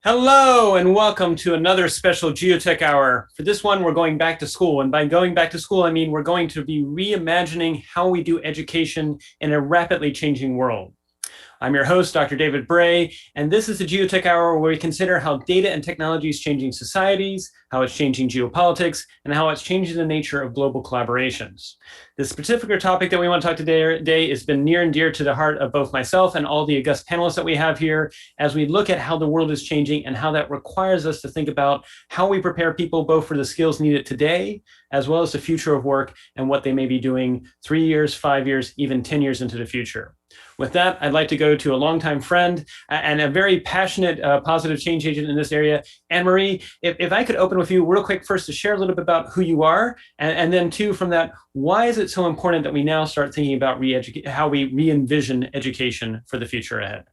Hello and welcome to another special GeoTech Hour. For this one, we're going back to school. And by going back to school, I mean we're going to be reimagining how we do education in a rapidly changing world. I'm your host, Dr. David Bray, and this is the GeoTech Hour where we consider how data and technology is changing societies, how it's changing geopolitics, and how it's changing the nature of global collaborations. This particular topic that we want to talk today has been near and dear to the heart of both myself and all the august panelists that we have here as we look at how the world is changing and how that requires us to think about how we prepare people both for the skills needed today, as well as the future of work and what they may be doing 3 years, 5 years, even 10 years into the future. With that, I'd like to go to a longtime friend and a very passionate, positive change agent in this area. Anne-Marie, if I could open with you real quick first to share a little bit about who you are, and then two, from that, why is it so important that we now start thinking about how we re-envision education for the future ahead?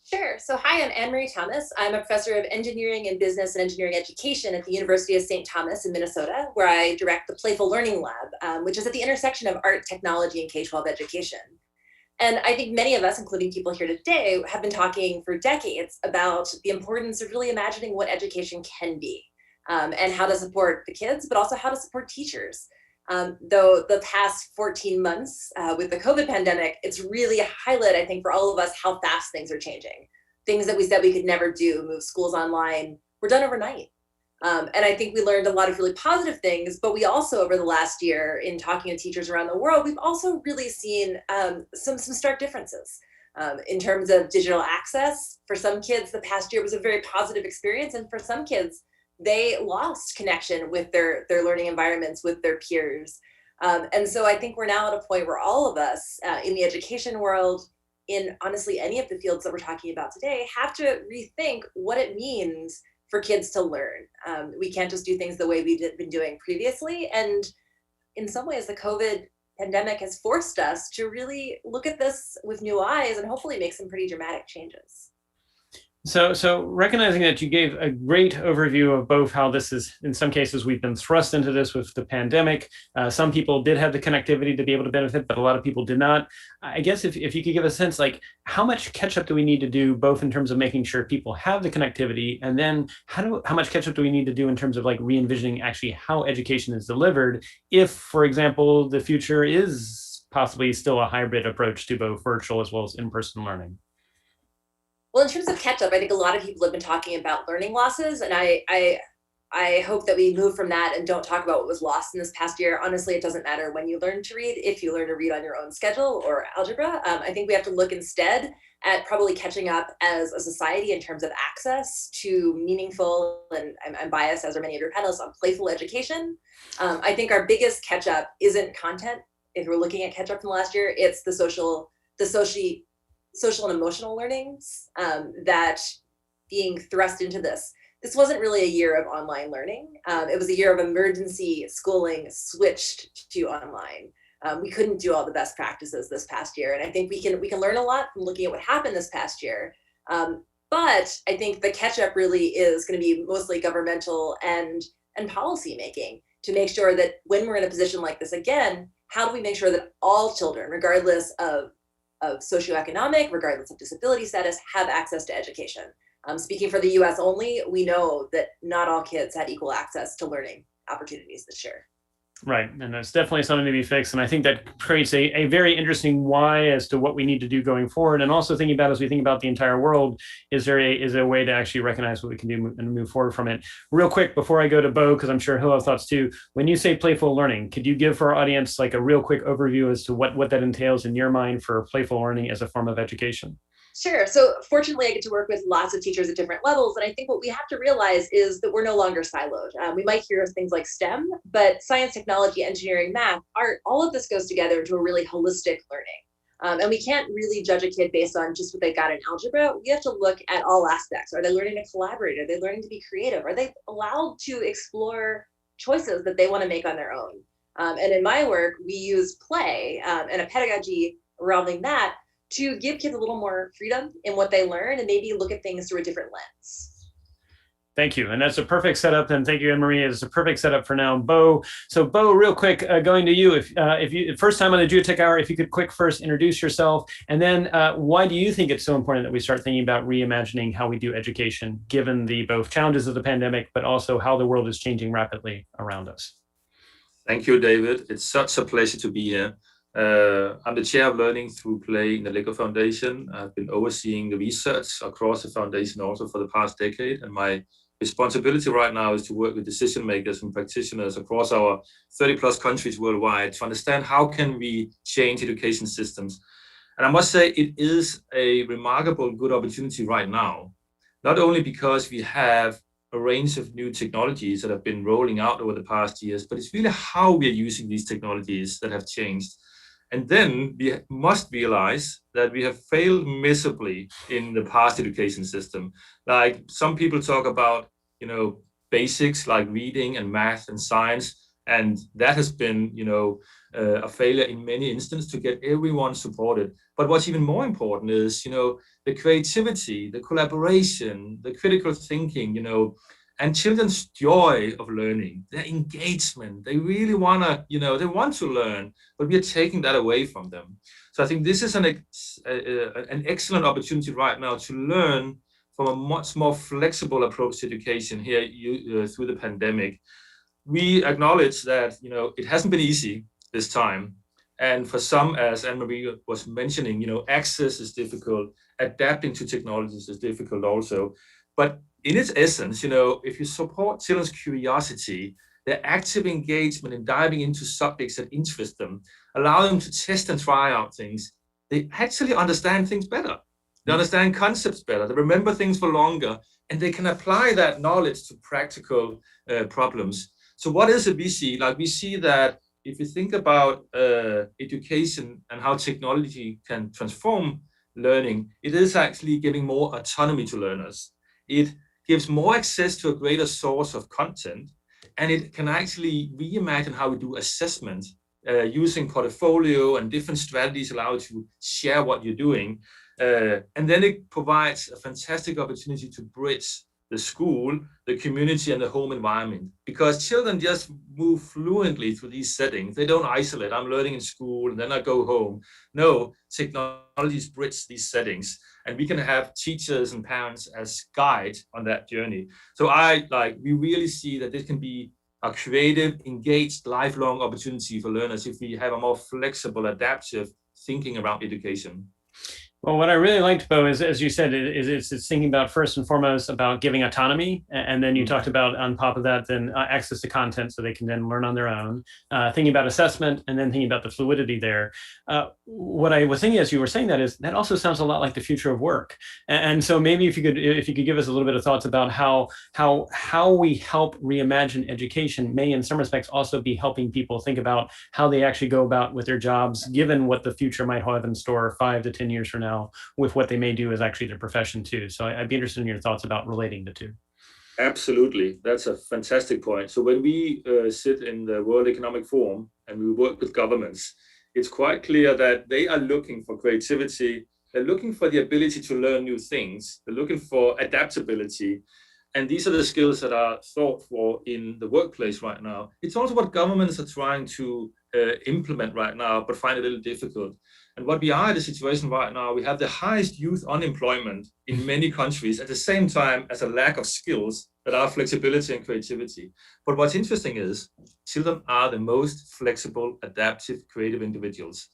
Sure. So hi, I'm Anne-Marie Thomas. I'm a professor of engineering and business and engineering education at the University of St. Thomas in Minnesota, where I direct the Playful Learning Lab, which is at the intersection of art, technology, and K-12 education. And I think many of us, including people here today, have been talking for decades about the importance of really imagining what education can be, and how to support the kids, but also how to support teachers. Though the past 14 months with the COVID pandemic, it's really a highlight, I think, for all of us, how fast things are changing. Things that we said we could never do, move schools online, were done overnight. And I think we learned a lot of really positive things, but we also, over the last year, in talking to teachers around the world, we've also really seen some stark differences in terms of digital access. For some kids, the past year was a very positive experience, and for some kids, they lost connection with their learning environments, with their peers. And so I think we're now at a point where all of us in the education world, in honestly any of the fields that we're talking about today, have to rethink what it means for kids to learn. We can't just do things the way we've been doing previously. And in some ways, the COVID pandemic has forced us to really look at this with new eyes and hopefully make some pretty dramatic changes. So recognizing that you gave a great overview of both how this is, in some cases, we've been thrust into this with the pandemic. Some people did have the connectivity to be able to benefit, but a lot of people did not. I guess if you could give a sense, like how much catch up do we need to do, both in terms of making sure people have the connectivity, and then how much catch up do we need to do in terms of like re-envisioning actually how education is delivered, if, for example, the future is possibly still a hybrid approach to both virtual as well as in-person learning? Well, in terms of catch up, I think a lot of people have been talking about learning losses, and I hope that we move from that and don't talk about what was lost in this past year. Honestly, it doesn't matter when you learn to read, if you learn to read on your own schedule or algebra. I think we have to look instead at probably catching up as a society in terms of access to meaningful, and I'm biased, as are many of your panelists, on playful education. I think our biggest catch up isn't content. If we're looking at catch up from last year, it's the social and emotional learnings that being thrust into this. This wasn't really a year of online learning. It was a year of emergency schooling switched to online. We couldn't do all the best practices this past year, and I think we can learn a lot from looking at what happened this past year. But I think the catch up really is going to be mostly governmental and policy making to make sure that when we're in a position like this again, how do we make sure that all children, regardless of socioeconomic, regardless of disability status, have access to education. Speaking for the US only, we know that not all kids had equal access to learning opportunities this year. Right, and that's definitely something to be fixed. And I think that creates a very interesting why as to what we need to do going forward. And also thinking about, as we think about the entire world, is there a way to actually recognize what we can do and move forward from it? Real quick, before I go to Bo, because I'm sure he'll have thoughts too, when you say playful learning, could you give for our audience like a real quick overview as to what that entails in your mind for playful learning as a form of education? Sure. So fortunately, I get to work with lots of teachers at different levels. And I think what we have to realize is that we're no longer siloed. We might hear of things like STEM, but science, technology, engineering, math, art, all of this goes together into a really holistic learning. And we can't really judge a kid based on just what they got in algebra. We have to look at all aspects. Are they learning to collaborate? Are they learning to be creative? Are they allowed to explore choices that they want to make on their own? And in my work, we use play and a pedagogy around that to give kids a little more freedom in what they learn and maybe look at things through a different lens. Thank you. And that's a perfect setup. And thank you, Anne-Marie. It's a perfect setup for now. Bo, so Bo, real quick, going to you. If you first time on the GeoTech Hour, if you could quick first introduce yourself, and then why do you think it's so important that we start thinking about reimagining how we do education, given the both challenges of the pandemic, but also how the world is changing rapidly around us? Thank you, David. It's such a pleasure to be here. I'm the chair of learning through play in the LEGO Foundation. I've been overseeing the research across the foundation also for the past decade, and my responsibility right now is to work with decision makers and practitioners across our 30 plus countries worldwide to understand how can we change education systems. And I must say it is a remarkable good opportunity right now, not only because we have a range of new technologies that have been rolling out over the past years, but it's really how we are using these technologies that have changed. And then we must realize that we have failed miserably in the past education system. Like some people talk about, basics like reading and math and science, and that has been, a failure in many instances to get everyone supported. But what's even more important is, the creativity, the collaboration, the critical thinking, and children's joy of learning, their engagement. They really want to, they want to learn, but we are taking that away from them. So I think this is an excellent opportunity right now to learn from a much more flexible approach to education here through the pandemic. We acknowledge that, it hasn't been easy this time. And for some, as Anne-Marie was mentioning, access is difficult, adapting to technologies is difficult also. But in its essence, if you support children's curiosity, their active engagement in diving into subjects that interest them, allow them to test and try out things, they actually understand things better. They understand concepts better, they remember things for longer, and they can apply that knowledge to practical problems. So what is it we see? Like we see that if you think about education and how technology can transform learning, it is actually giving more autonomy to learners. It gives more access to a greater source of content, and it can actually reimagine how we do assessment using portfolio and different strategies allow you to share what you're doing. And then it provides a fantastic opportunity to bridge the school, the community, and the home environment, because children just move fluently through these settings. They don't isolate. I'm learning in school and then I go home. No, technologies bridge these settings, and we can have teachers and parents as guides on that journey. So we really see that this can be a creative, engaged, lifelong opportunity for learners if we have a more flexible, adaptive thinking around education. Well, what I really liked, Bo, is, as you said, it's thinking about first and foremost about giving autonomy. And then you talked about on top of that, then access to content so they can then learn on their own, thinking about assessment, and then thinking about the fluidity there. What I was thinking as you were saying that is that also sounds a lot like the future of work. And so maybe if you could give us a little bit of thoughts about how we help reimagine education may in some respects also be helping people think about how they actually go about with their jobs, given what the future might have in store 5 to 10 years from now, with what they may do as actually their profession too. So I'd be interested in your thoughts about relating the two. Absolutely. That's a fantastic point. So when we sit in the World Economic Forum and we work with governments, it's quite clear that they are looking for creativity. They're looking for the ability to learn new things. They're looking for adaptability. And these are the skills that are sought for in the workplace right now. It's also what governments are trying to implement right now, but find it a little difficult. And what we are in a situation right now, we have the highest youth unemployment in many countries at the same time as a lack of skills that are flexibility and creativity. But what's interesting is children are the most flexible, adaptive, creative individuals,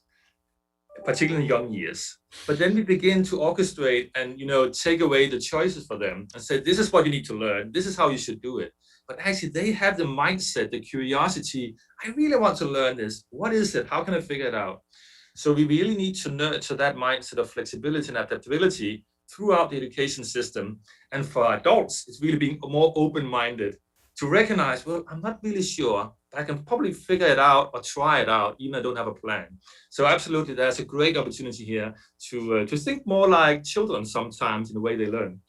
particularly in young years. But then we begin to orchestrate and take away the choices for them and say, this is what you need to learn. This is how you should do it. But actually they have the mindset, the curiosity. I really want to learn this. What is it? How can I figure it out? So we really need to nurture that mindset of flexibility and adaptability throughout the education system. And for adults, it's really being more open-minded to recognize, well, I'm not really sure, but I can probably figure it out or try it out, even if I don't have a plan. So absolutely, there's a great opportunity here to think more like children sometimes in the way they learn.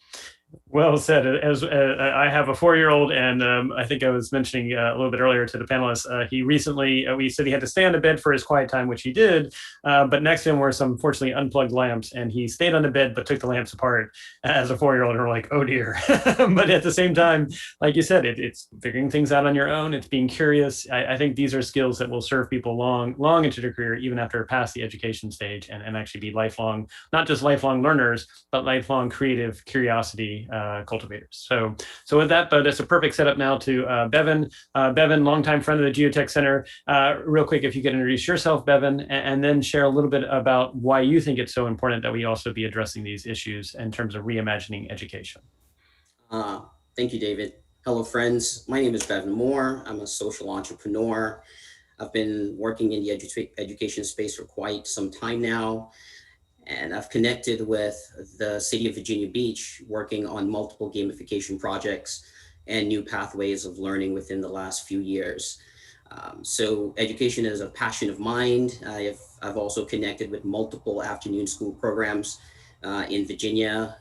Well said. As I have a 4-year-old, and I think I was mentioning a little bit earlier to the panelists, he recently, we said he had to stay on the bed for his quiet time, which he did. But next to him were some fortunately unplugged lamps, and he stayed on the bed but took the lamps apart as a 4-year-old. And we're like, oh dear. But at the same time, like you said, it's figuring things out on your own. It's being curious. I think these are skills that will serve people long into their career, even after past the education stage, and actually be lifelong, not just lifelong learners, but lifelong creative curiosity cultivators. So with that, that's a perfect setup now to Bevan. Bevan, longtime friend of the GeoTech Center. Real quick, if you could introduce yourself, Bevan, and then share a little bit about why you think it's so important that we also be addressing these issues in terms of reimagining education. Thank you, David. Hello, friends. My name is Bevan Moore. I'm a social entrepreneur. I've been working in the education space for quite some time now. And I've connected with the city of Virginia Beach, working on multiple gamification projects and new pathways of learning within the last few years. So education is a passion of mine. I've also connected with multiple afternoon school programs in Virginia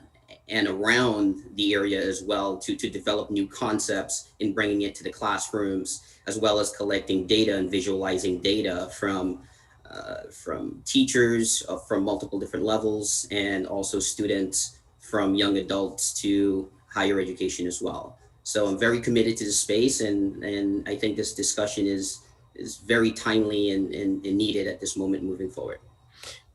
and around the area as well to develop new concepts and bringing it to the classrooms, as well as collecting data and visualizing data from teachers from multiple different levels, and also students from young adults to higher education as well. So I'm very committed to the space, and I think this discussion is very timely and needed at this moment moving forward.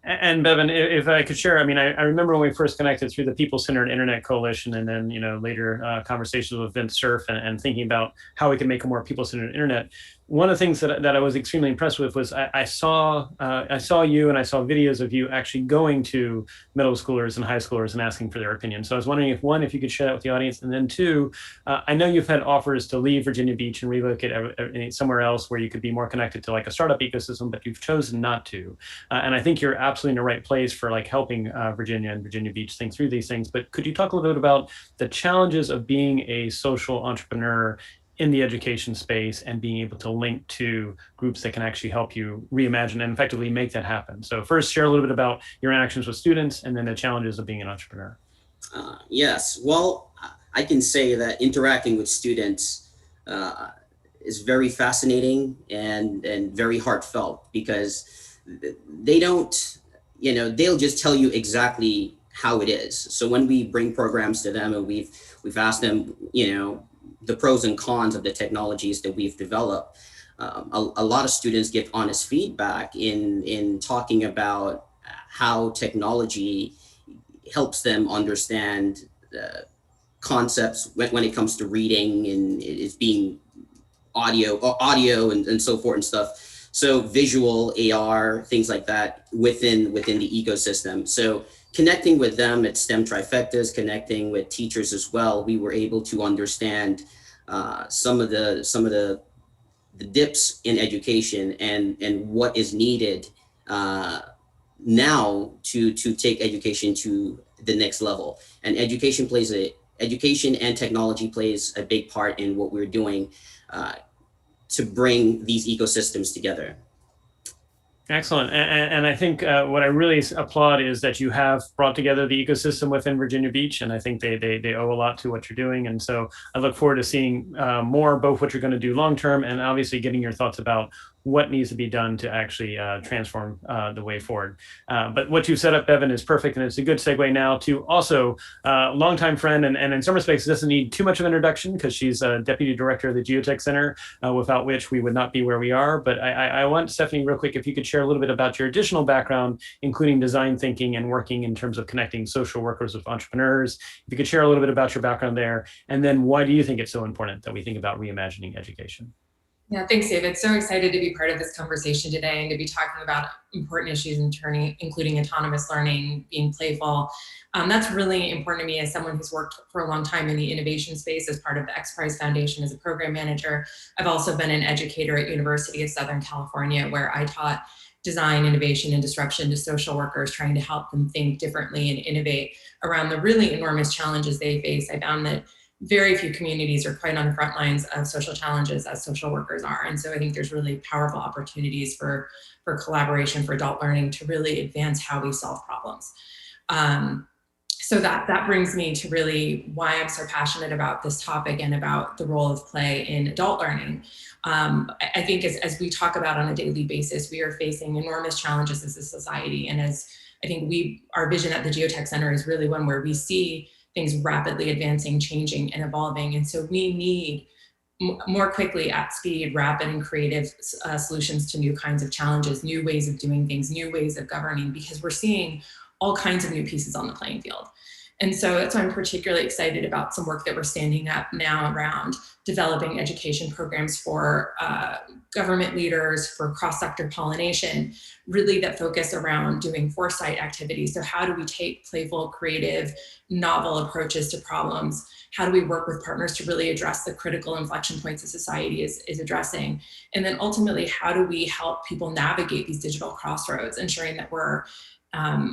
And Bevan, if I could share, I mean, I remember when we first connected through the People-Centered Internet Coalition, and then, later conversations with Vince Cerf and thinking about how we can make a more people-centered internet. One of the things that I was extremely impressed with was I saw you, and I saw videos of you actually going to middle schoolers and high schoolers and asking for their opinion. So I was wondering if you could share that with the audience, and then two, I know you've had offers to leave Virginia Beach and relocate somewhere else where you could be more connected to like a startup ecosystem, but you've chosen not to. And I think you're absolutely in the right place for like helping Virginia and Virginia Beach think through these things. But could you talk a little bit about the challenges of being a social entrepreneur in the education space and being able to link to groups that can actually help you reimagine and effectively make that happen? So first, share a little bit about your interactions with students, and then the challenges of being an entrepreneur. Yes, well, I can say that interacting with students is very fascinating and very heartfelt, because they don't, they'll just tell you exactly how it is. So when we bring programs to them and we've asked them, the pros and cons of the technologies that we've developed, a lot of students give honest feedback in talking about how technology helps them understand concepts when it comes to reading, and it's being audio and so forth and stuff. So visual, AR, things like that within the ecosystem. So connecting with them at STEM Trifectas, connecting with teachers as well, we were able to understand some of the dips in education and what is needed now to take education to the next level. And education and technology plays a big part in what we're doing to bring these ecosystems together. Excellent. And I think what I really applaud is that you have brought together the ecosystem within Virginia Beach, and I think they owe a lot to what you're doing. And so I look forward to seeing more, both what you're going to do long term, and obviously getting your thoughts about what needs to be done to actually transform the way forward. But what you've set up, Bevan, is perfect, and it's a good segue now to also longtime friend, and in some respects doesn't need too much of an introduction because she's a deputy director of the GeoTech Center, without which we would not be where we are. But I want, Stephanie, real quick, if you could share a little bit about your additional background, including design thinking and working in terms of connecting social workers with entrepreneurs. If you could share a little bit about your background there, and then why do you think it's so important that we think about reimagining education? Yeah, thanks, David. So excited to be part of this conversation today and to be talking about important issues including autonomous learning, being playful. That's really important to me as someone who's worked for a long time in the innovation space as part of the X Prize Foundation as a program manager. I've also been an educator at University of Southern California, where I taught design, innovation, and disruption to social workers, trying to help them think differently and innovate around the really enormous challenges they face. I found that very few communities are quite on the front lines of social challenges as social workers are. And so I think there's really powerful opportunities for collaboration, for adult learning to really advance how we solve problems. So that brings me to really why I'm so passionate about this topic and about the role of play in adult learning. I think as we talk about on a daily basis, we are facing enormous challenges as a society. And as I think our vision at the GeoTech Center is really one where we see things rapidly advancing, changing, and evolving. And so we need more quickly, at speed, rapid and creative solutions to new kinds of challenges, new ways of doing things, new ways of governing, because we're seeing all kinds of new pieces on the playing field. And so that's why I'm particularly excited about some work that we're standing up now around developing education programs for government leaders, for cross-sector pollination, really that focus around doing foresight activities. So how do we take playful, creative, novel approaches to problems? How do we work with partners to really address the critical inflection points that society is addressing? And then ultimately, how do we help people navigate these digital crossroads, ensuring that we're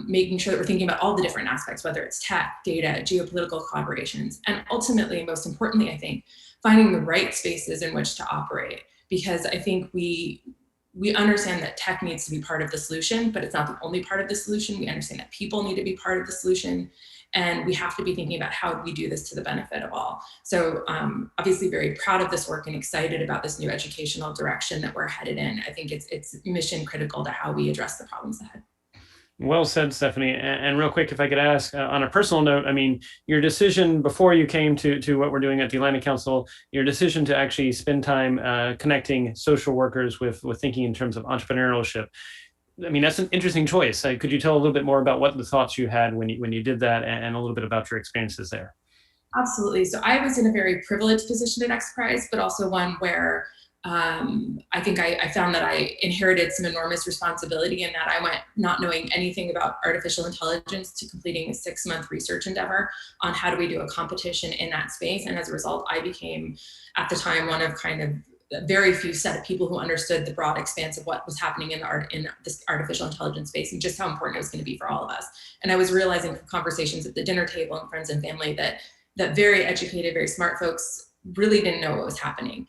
making sure that we're thinking about all the different aspects, whether it's tech, data, geopolitical collaborations, and ultimately, most importantly, I think, finding the right spaces in which to operate. Because I think we understand that tech needs to be part of the solution, but it's not the only part of the solution. We understand that people need to be part of the solution, and we have to be thinking about how we do this to the benefit of all. So obviously very proud of this work and excited about this new educational direction that we're headed in. I think it's mission critical to how we address the problems ahead. Well said, Stephanie. And real quick, if I could ask on a personal note, I mean, your decision before you came to what we're doing at the Atlantic Council, your decision to actually spend time connecting social workers with thinking in terms of entrepreneurship. I mean, that's an interesting choice. Could you tell a little bit more about what the thoughts you had when you did that, and a little bit about your experiences there? Absolutely. So I was in a very privileged position at XPRIZE, but also one where I think I found that I inherited some enormous responsibility in that I went not knowing anything about artificial intelligence to completing a 6-month research endeavor on how do we do a competition in that space. And as a result, I became, at the time, one of kind of very few set of people who understood the broad expanse of what was happening in this artificial intelligence space and just how important it was going to be for all of us. And I was realizing from conversations at the dinner table and friends and family that very educated, very smart folks really didn't know what was happening.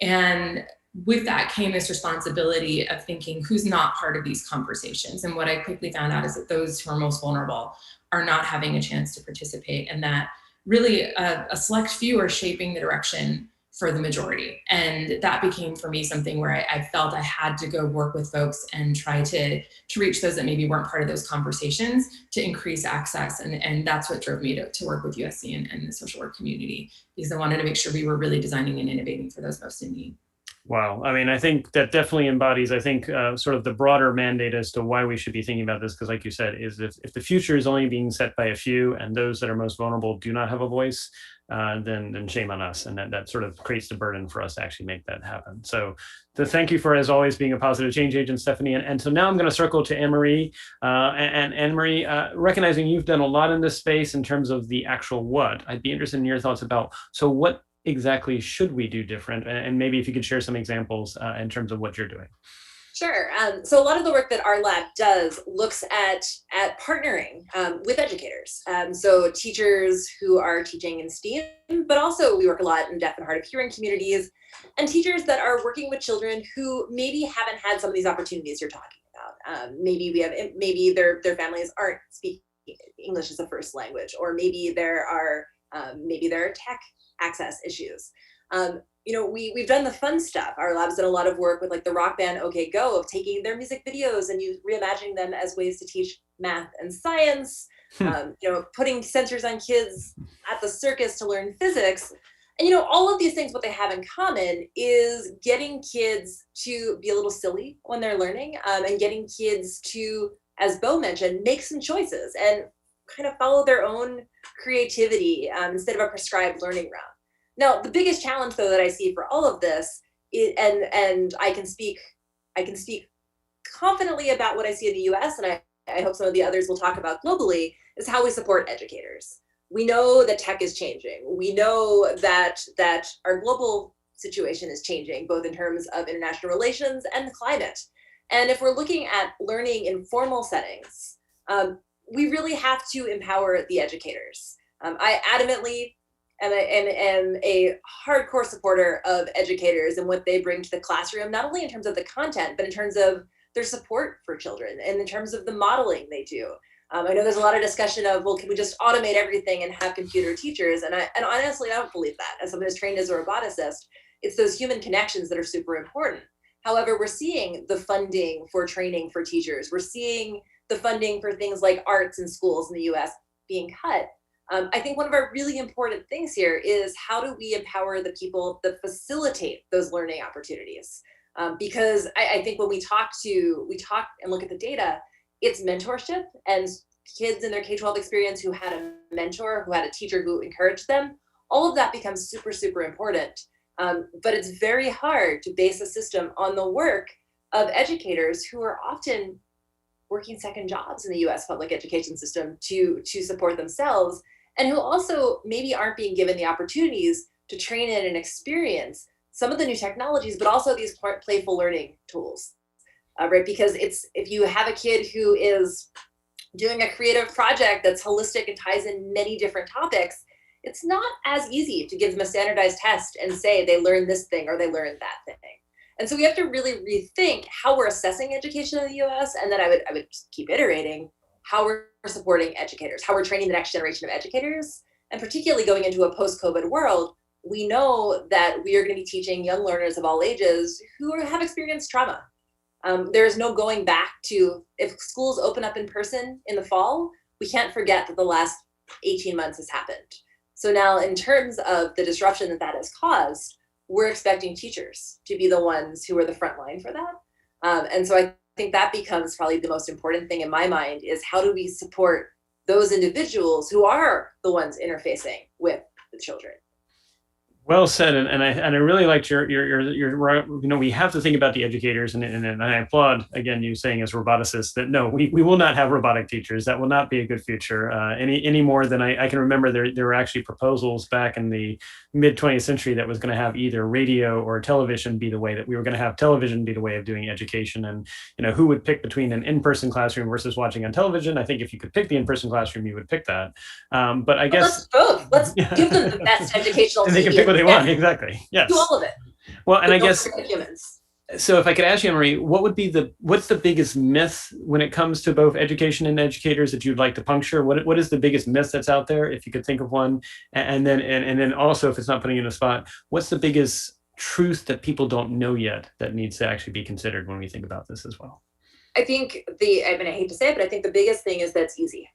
And with that came this responsibility of thinking who's not part of these conversations. And what I quickly found out is that those who are most vulnerable are not having a chance to participate, and that really a select few are shaping the direction for the majority. And that became for me something where I felt I had to go work with folks and try to reach those that maybe weren't part of those conversations to increase access. And that's what drove me to work with USC and the social work community, because I wanted to make sure we were really designing and innovating for those most in need. Wow. I mean, I think that definitely embodies, sort of the broader mandate as to why we should be thinking about this. Because like you said, is if the future is only being set by a few and those that are most vulnerable do not have a voice, then shame on us. And that sort of creates the burden for us to actually make that happen. So thank you for, as always, being a positive change agent, Stephanie. And so now I'm going to circle to Anne-Marie. And Anne-Marie, recognizing you've done a lot in this space in terms of the actual what, I'd be interested in your thoughts about, so what exactly should we do different? And maybe if you could share some examples in terms of what you're doing. Sure. So a lot of the work that our lab does looks at partnering with educators. So teachers who are teaching in STEAM, but also we work a lot in deaf and hard of hearing communities, and teachers that are working with children who maybe haven't had some of these opportunities you're talking about. Maybe their families aren't speaking English as a first language, or maybe there are tech access issues. We've done the fun stuff. Our lab's done a lot of work with like the rock band OK Go, of taking their music videos and reimagining them as ways to teach math and science, putting sensors on kids at the circus to learn physics. And all of these things, what they have in common is getting kids to be a little silly when they're learning, and getting kids to, as Bo mentioned, make some choices and kind of follow their own creativity instead of a prescribed learning route. Now, the biggest challenge, though, that I see for all of this, and I can speak confidently about what I see in the U.S., and I hope some of the others will talk about globally, is how we support educators. We know that tech is changing. We know that our global situation is changing, both in terms of international relations and the climate. And if we're looking at learning in formal settings, we really have to empower the educators. I adamantly am a hardcore supporter of educators and what they bring to the classroom, not only in terms of the content, but in terms of their support for children and in terms of the modeling they do. I know there's a lot of discussion of, well, can we just automate everything and have computer teachers? And honestly, I don't believe that. As someone who's trained as a roboticist, it's those human connections that are super important. However, we're seeing the funding for training for teachers. We're seeing the funding for things like arts in schools in the US being cut. I think one of our really important things here is how do we empower the people that facilitate those learning opportunities? Because I think when we talk and look at the data, it's mentorship, and kids in their K-12 experience who had a mentor, who had a teacher who encouraged them, all of that becomes super, super important. But it's very hard to base a system on the work of educators who are often working second jobs in the US public education system to support themselves, and who also maybe aren't being given the opportunities to train in and experience some of the new technologies, but also these playful learning tools, right? Because if you have a kid who is doing a creative project that's holistic and ties in many different topics, it's not as easy to give them a standardized test and say they learned this thing or they learned that thing. And so we have to really rethink how we're assessing education in the US, and then I would just keep iterating how we're supporting educators, how we're training the next generation of educators, and particularly going into a post-COVID world, we know that we are going to be teaching young learners of all ages who have experienced trauma. There is no going back to, if schools open up in person in the fall, we can't forget that the last 18 months has happened. So now in terms of the disruption that has caused, we're expecting teachers to be the ones who are the front line for that. And so I think that becomes probably the most important thing in my mind, is how do we support those individuals who are the ones interfacing with the children? Well said, and I really liked your we have to think about the educators, and I applaud again you saying as roboticists that no, we will not have robotic teachers. That will not be a good future any more than I can remember. There were actually proposals back in the mid 20th century that was going to have either radio or television be the way, that we were going to have television be the way of doing education, and who would pick between an in-person classroom versus watching on television. I think if you could pick the in-person classroom, you would pick that. But I guess let's both. Let's give them the best educational. And they can pick what they want. Exactly. Yes. Do all of it. Well, and I guess humans. So if I could ask you, Anne-Marie, what's the biggest myth when it comes to both education and educators that you'd like to puncture? What is the biggest myth that's out there, if you could think of one? And then also, if it's not putting you in a spot, what's the biggest truth that people don't know yet that needs to actually be considered when we think about this as well? I think I hate to say it, but I think the biggest thing is that it's easy.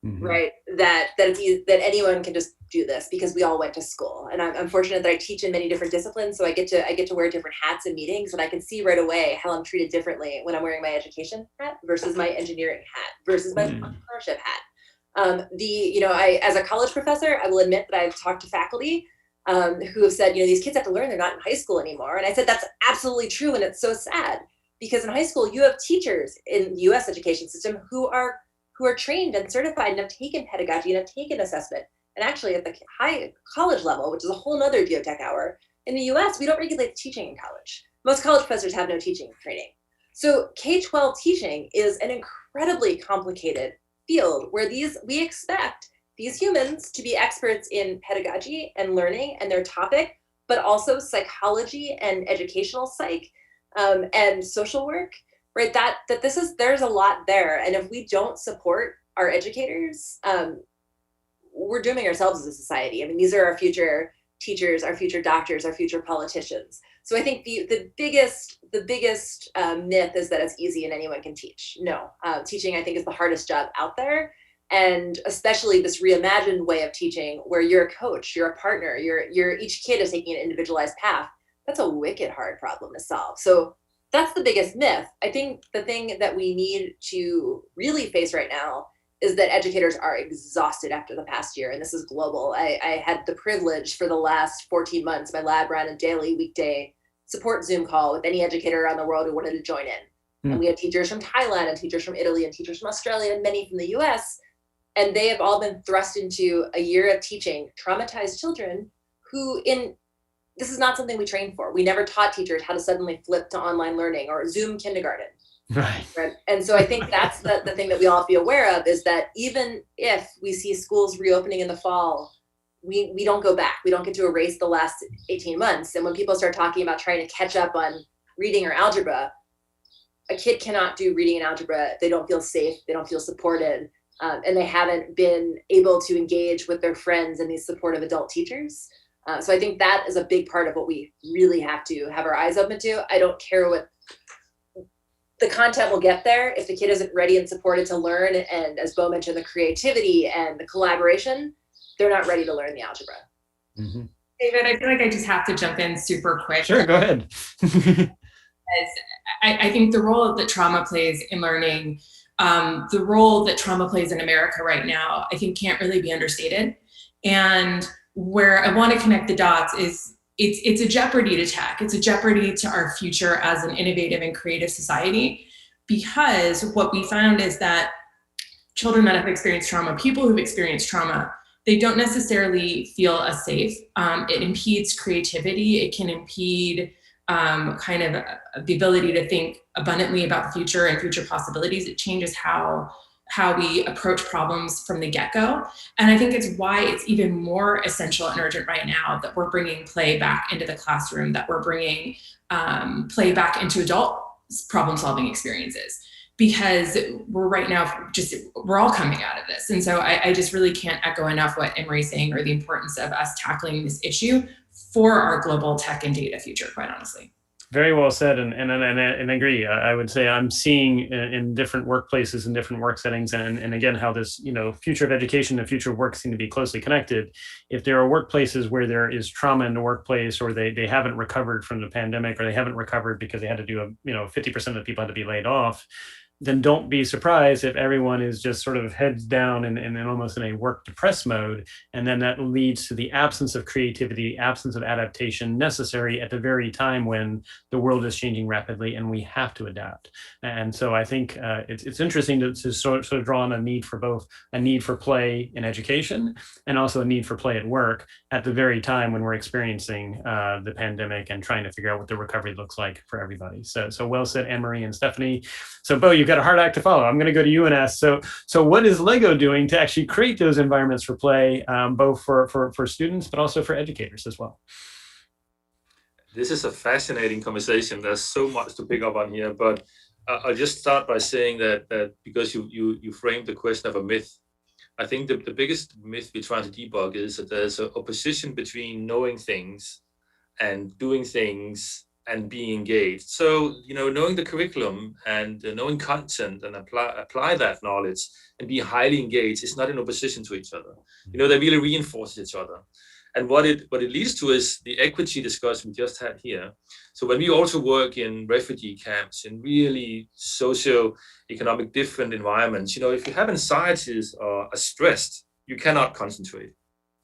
Mm-hmm. Right, that anyone can just do this because we all went to school, and I'm fortunate that I teach in many different disciplines, so I get to wear different hats in meetings, and I can see right away how I'm treated differently when I'm wearing my education hat versus my engineering hat versus my entrepreneurship hat. I as a college professor, I will admit that I've talked to faculty who have said, these kids have to learn, they're not in high school anymore, and I said that's absolutely true, and it's so sad because in high school you have teachers in the U.S. education system who are trained and certified and have taken pedagogy and have taken assessment. And actually at the high college level, which is a whole nother GeoTech Hour, in the US, we don't regulate teaching in college. Most college professors have no teaching training. So K-12 teaching is an incredibly complicated field where we expect these humans to be experts in pedagogy and learning and their topic, but also psychology and educational psych and social work. Right, there's a lot there, and if we don't support our educators, we're dooming ourselves as a society. I mean, these are our future teachers, our future doctors, our future politicians. So I think the biggest myth is that it's easy and anyone can teach. No, teaching I think is the hardest job out there, and especially this reimagined way of teaching, where you're a coach, you're a partner, each kid is taking an individualized path. That's a wicked hard problem to solve. So that's the biggest myth. I think the thing that we need to really face right now is that educators are exhausted after the past year, and this is global. I had the privilege for the last 14 months, my lab ran a daily, weekday support Zoom call with any educator around the world who wanted to join in. And we had teachers from Thailand and teachers from Italy and teachers from Australia and many from the US, and they have all been thrust into a year of teaching traumatized children who this is not something we trained for. We never taught teachers how to suddenly flip to online learning or Zoom kindergarten. Right. And so I think that's the thing that we all have to be aware of, is that even if we see schools reopening in the fall, we don't go back. We don't get to erase the last 18 months. And when people start talking about trying to catch up on reading or algebra, a kid cannot do reading and algebra if they don't feel safe, they don't feel supported, and they haven't been able to engage with their friends and these supportive adult teachers. So I think that is a big part of what we really have to have our eyes open to. I don't care what the content will get there. If the kid isn't ready and supported to learn, and as Bo mentioned, the creativity and the collaboration, they're not ready to learn the algebra. Mm-hmm. David, I feel like I just have to jump in super quick. Sure, go ahead. I think the role that trauma plays in learning, the role that trauma plays in America right now, I think can't really be understated. And where I want to connect the dots is it's a jeopardy to tech. It's a jeopardy to our future as an innovative and creative society, because what we found is that children that have experienced trauma, people who've experienced trauma, they don't necessarily feel as safe. It impedes creativity. It can impede kind of the ability to think abundantly about the future and future possibilities. It changes how we approach problems from the get-go. And I think it's why it's even more essential and urgent right now that we're bringing play back into the classroom, that we're bringing play back into adult problem-solving experiences, because we're right now we're all coming out of this. And so I just really can't echo enough what Emery's saying, or the importance of us tackling this issue for our global tech and data future, quite honestly. Very well said, and agree. I would say I'm seeing in different workplaces and different work settings, and again, how this, future of education and future of work seem to be closely connected. If there are workplaces where there is trauma in the workplace, or they haven't recovered from the pandemic, or they haven't recovered because they had to do 50% of the people had to be laid off, then don't be surprised if everyone is just sort of heads down and almost in a work depressed mode. And then that leads to the absence of creativity, absence of adaptation necessary at the very time when the world is changing rapidly and we have to adapt. And so I think it's interesting to sort of draw on a need for both a need for play in education and also a need for play at work at the very time when we're experiencing the pandemic and trying to figure out what the recovery looks like for everybody. So well said, Anne-Marie and Stephanie. So Bo, you've got a hard act to follow. I'm going to go to you and ask, so what is LEGO doing to actually create those environments for play, both for students, but also for educators as well? This is a fascinating conversation. There's so much to pick up on here, but I'll just start by saying that because you framed the question of a myth, I think the biggest myth we're trying to debug is that there's an opposition between knowing things and doing things and being engaged. So, knowing the curriculum and knowing content and apply that knowledge and be highly engaged is not in opposition to each other. They really reinforce each other. And what it leads to is the equity discussion we just had here. So when we also work in refugee camps, in really socio-economic different environments, if you have anxieties or are stressed, you cannot concentrate.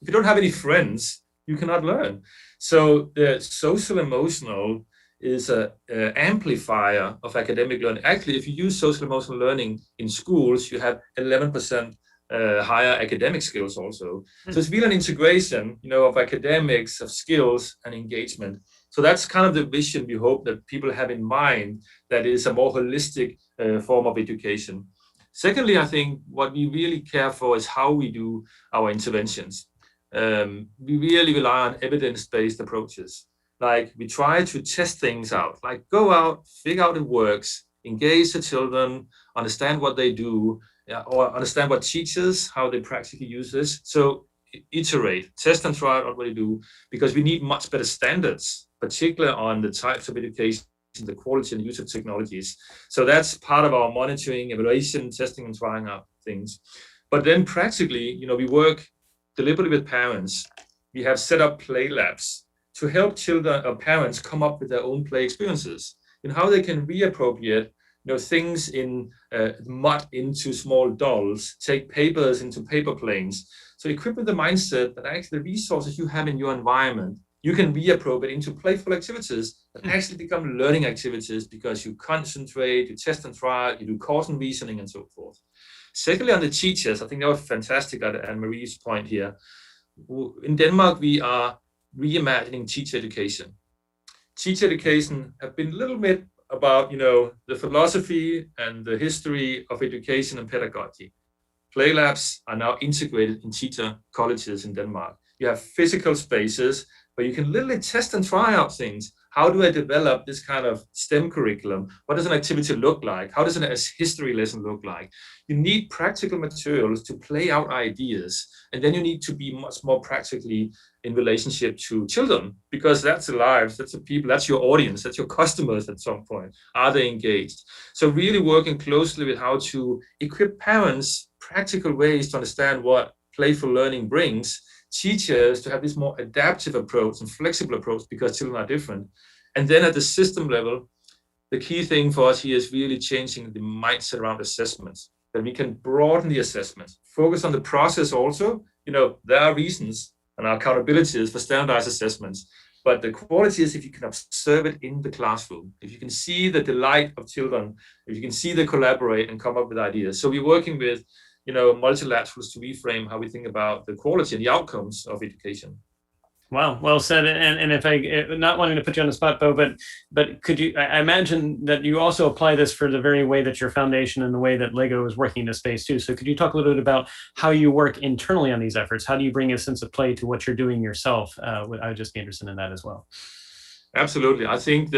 If you don't have any friends, you cannot learn. So the social emotional is an amplifier of academic learning. Actually, if you use social emotional learning in schools, you have 11% higher academic skills also. So it's really an integration, of academics, of skills and engagement. So that's kind of the vision we hope that people have in mind, that is a more holistic form of education. Secondly, I think what we really care for is how we do our interventions. We really rely on evidence-based approaches. Like we try to test things out, like go out, figure out it works, engage the children, understand what they do, or understand what teachers, how they practically use this. So iterate, test and try out what they do, because we need much better standards, particularly on the types of education, the quality and use of technologies. So that's part of our monitoring, evaluation, testing and trying out things. But then practically, we work deliberately with parents. We have set up play labs to help children or parents come up with their own play experiences and how they can reappropriate things in mud into small dolls, take papers into paper planes. So equip with the mindset that actually the resources you have in your environment, you can reappropriate into playful activities that actually become learning activities, because you concentrate, you test and try, you do cause and reasoning and so forth. Secondly, on the teachers, I think that was fantastic at Anne-Marie's point here. In Denmark, we are reimagining teacher education. Teacher education have been a little bit about, the philosophy and the history of education and pedagogy. Play labs are now integrated in teacher colleges in Denmark. You have physical spaces where you can literally test and try out things. how do I develop this kind of STEM curriculum? What does an activity look like? How does a history lesson look like? You need practical materials to play out ideas. And then you need to be much more practically in relationship to children, because that's the lives, that's the people, that's your audience, that's your customers at some point. Are they engaged? So really working closely with how to equip parents practical ways to understand what playful learning brings, teachers to have this more adaptive approach and flexible approach because children are different. And then at the system level, the key thing for us here is really changing the mindset around assessments, that we can broaden the assessments, focus on the process also. There are reasons and accountabilities for standardized assessments, but the quality is if you can observe it in the classroom, if you can see the delight of children, if you can see them collaborate and come up with ideas. So we're working with multilaterals to reframe how we think about the quality and the outcomes of education. Wow, well said. And if not wanting to put you on the spot, Bo, but could you? I imagine that you also apply this for the very way that your foundation and the way that Lego is working in this space too. So could you talk a little bit about how you work internally on these efforts? How do you bring a sense of play to what you're doing yourself? I would just be interested in that as well. Absolutely. I think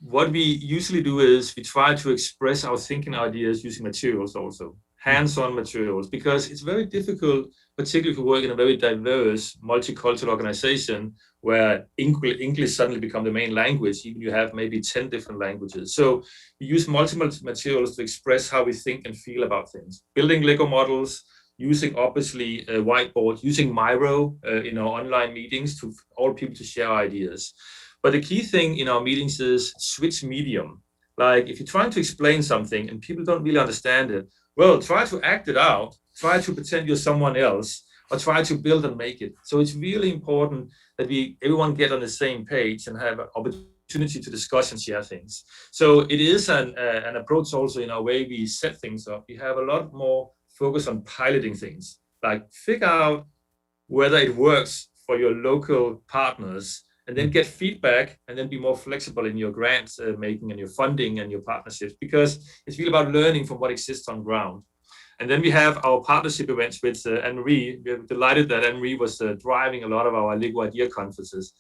what we usually do is we try to express our thinking ideas using materials also. Hands-on materials, because it's very difficult, particularly if you work in a very diverse, multicultural organization where English suddenly become the main language, even you have maybe 10 different languages. So we use multiple materials to express how we think and feel about things. Building Lego models, using obviously a whiteboard, using Miro in our online meetings to all people to share ideas. But the key thing in our meetings is switch medium. Like if you're trying to explain something and people don't really understand it, well, try to act it out, try to pretend you're someone else, or try to build and make it. So it's really important that everyone get on the same page and have an opportunity to discuss and share things. So it is an approach also in our way we set things up. We have a lot more focus on piloting things, like figure out whether it works for your local partners, and then get feedback, and then be more flexible in your grants making and your funding and your partnerships, because it's really about learning from what exists on ground. And then we have our partnership events with Anne-Marie. We're delighted that Anne-Marie was driving a lot of our Lego Idea conferences.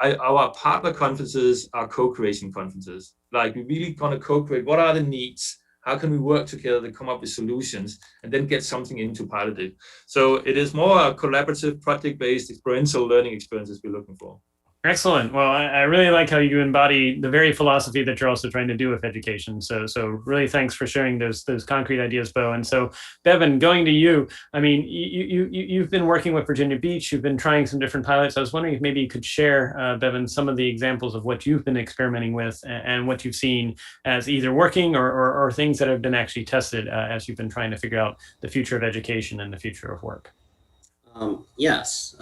Our partner conferences are co-creation conferences. Like we're really gonna co-create, what are the needs? How can we work together to come up with solutions and then get something into piloting? So it is more a collaborative, project-based, experiential learning experiences we're looking for. Excellent. Well, I really like how you embody the very philosophy that you're also trying to do with education. So really thanks for sharing those concrete ideas, Bo. And so, Bevan, going to you. I mean, you've been working with Virginia Beach. You've been trying some different pilots. I was wondering if maybe you could share, Bevan, some of the examples of what you've been experimenting with and what you've seen as either working or things that have been actually tested as you've been trying to figure out the future of education and the future of work. Yes.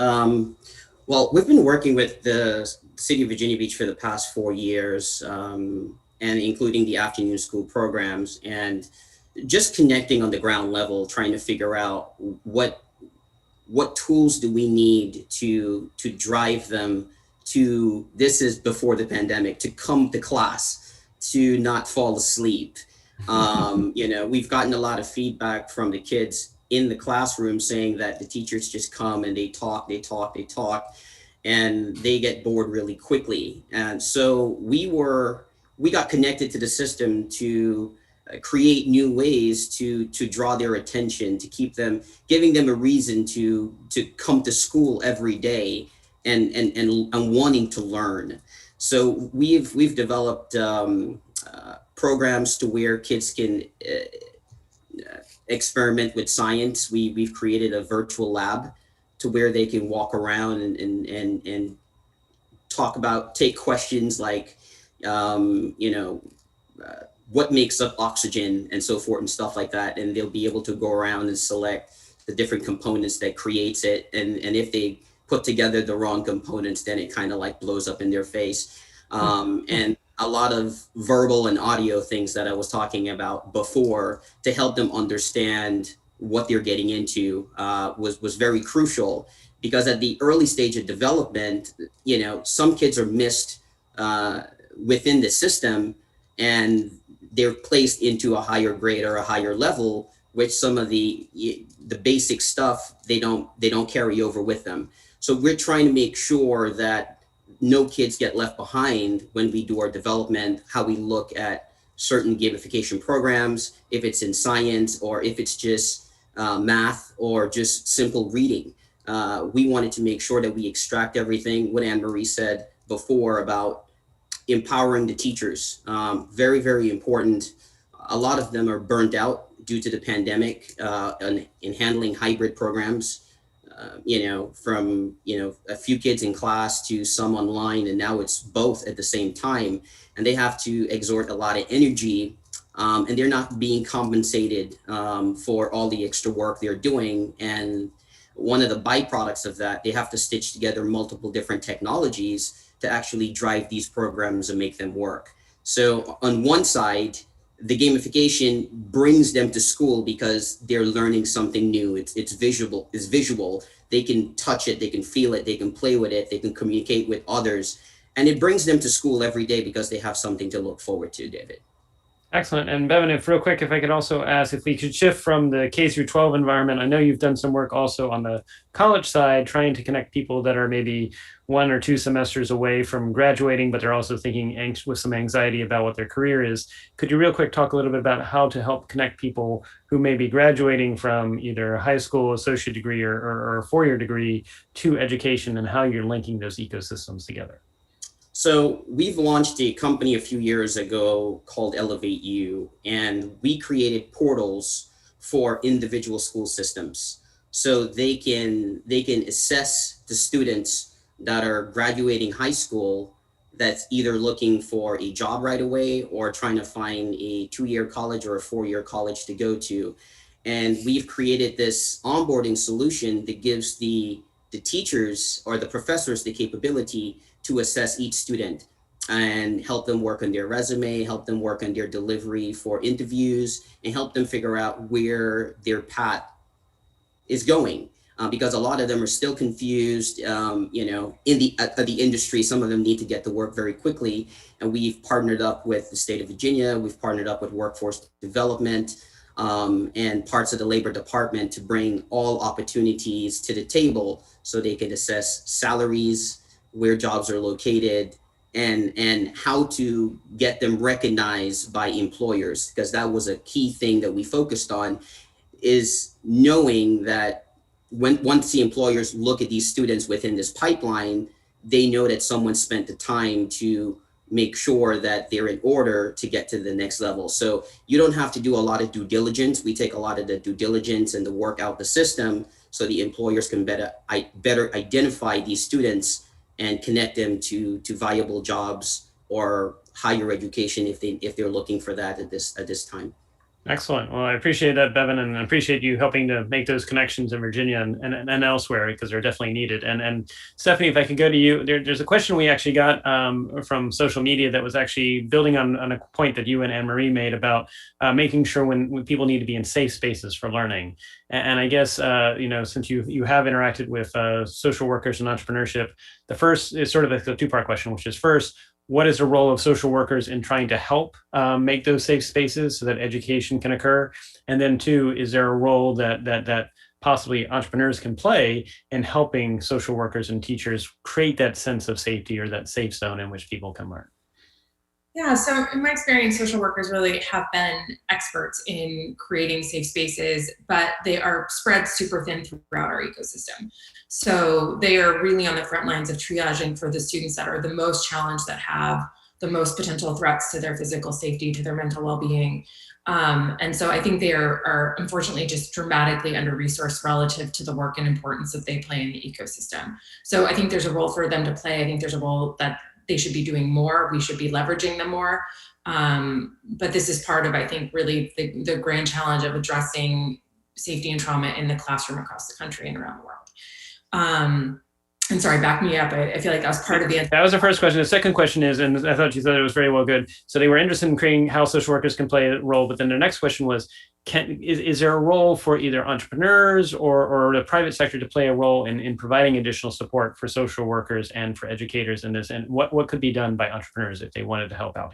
Well, we've been working with the City of Virginia Beach for the past 4 years, and including the afternoon school programs, and just connecting on the ground level, trying to figure out what tools do we need to drive them to, this is before the pandemic, to come to class, to not fall asleep. We've gotten a lot of feedback from the kids in the classroom saying that the teachers just come and they talk, and they get bored really quickly. And so we got connected to the system to create new ways to draw their attention, to keep them, giving them a reason to come to school every day and wanting to learn. So we've developed programs to where kids can experiment with science. We've created a virtual lab to where they can walk around and take questions like, what makes up oxygen and so forth and stuff like that. And they'll be able to go around and select the different components that creates it. And if they put together the wrong components, then it kind of like blows up in their face. And a lot of verbal and audio things that I was talking about before to help them understand what they're getting into was very crucial, because at the early stage of development, some kids are missed within the system and they're placed into a higher grade or a higher level, which some of the basic stuff they don't carry over with them. So we're trying to make sure that no kids get left behind when we do our development, how we look at certain gamification programs, if it's in science or if it's just math or just simple reading. We wanted to make sure that we extract everything, what Anne-Marie said before about empowering the teachers. Very, very important. A lot of them are burnt out due to the pandemic in handling hybrid programs. From a few kids in class to some online, and now it's both at the same time, and they have to exert a lot of energy, and they're not being compensated for all the extra work they're doing. And one of the byproducts of that, they have to stitch together multiple different technologies to actually drive these programs and make them work. So on one side, the gamification brings them to school because they're learning something new. It's visual. They can touch it, they can feel it, they can play with it, they can communicate with others. And it brings them to school every day because they have something to look forward to, David. Excellent. And Bevan, if real quick, if I could also ask if we could shift from the K through 12 environment. I know you've done some work also on the college side, trying to connect people that are maybe 1 or 2 semesters away from graduating, but they're also thinking with some anxiety about what their career is. Could you real quick talk a little bit about how to help connect people who may be graduating from either a high school associate degree or a 4-year degree to education, and how you're linking those ecosystems together? So we've launched a company a few years ago called Elevate U, and we created portals for individual school systems. So they can assess the students that are graduating high school that's either looking for a job right away or trying to find a 2-year college or a 4-year college to go to. And we've created this onboarding solution that gives the teachers or the professors the capability to assess each student and help them work on their resume, help them work on their delivery for interviews, and help them figure out where their path is going. Because a lot of them are still confused, in the industry. Some of them need to get to work very quickly. And we've partnered up with the state of Virginia. We've partnered up with workforce development and parts of the labor department to bring all opportunities to the table so they can assess salaries, where jobs are located, and how to get them recognized by employers. Because that was a key thing that we focused on, is knowing that once the employers look at these students within this pipeline, they know that someone spent the time to make sure that they're in order to get to the next level. So you don't have to do a lot of due diligence. We take a lot of the due diligence and the work out the system so the employers can better identify these students and connect them to viable jobs or higher education if they're looking for that at this time. Excellent. Well, I appreciate that, Bevan, and I appreciate you helping to make those connections in Virginia and elsewhere, because they're definitely needed. And Stephanie, if I could go to you, there's a question we actually got from social media that was actually building on a point that you and Anne-Marie made about making sure when people need to be in safe spaces for learning. And I guess, since you have interacted with social workers and entrepreneurship, the first is sort of a 2-part question, which is first, what is the role of social workers in trying to help make those safe spaces so that education can occur? And then 2, is there a role that possibly entrepreneurs can play in helping social workers and teachers create that sense of safety or that safe zone in which people can learn? Yeah, so in my experience, social workers really have been experts in creating safe spaces, but they are spread super thin throughout our ecosystem. So they are really on the front lines of triaging for the students that are the most challenged, that have the most potential threats to their physical safety, to their mental well-being. And so I think they are unfortunately just dramatically under-resourced relative to the work and importance that they play in the ecosystem. So I think there's a role for them to play. I think there's a role that they should be doing more. We should be leveraging them more. But this is part of, I think, really the grand challenge of addressing safety and trauma in the classroom across the country and around the world. And sorry, back me up. I feel like that was part of the answer. That was the first question. The second question is, and I thought you said it was very well good. So they were interested in creating how social workers can play a role, but then their next question was, is there a role for either entrepreneurs or the private sector to play a role in providing additional support for social workers and for educators in this? And what could be done by entrepreneurs if they wanted to help out?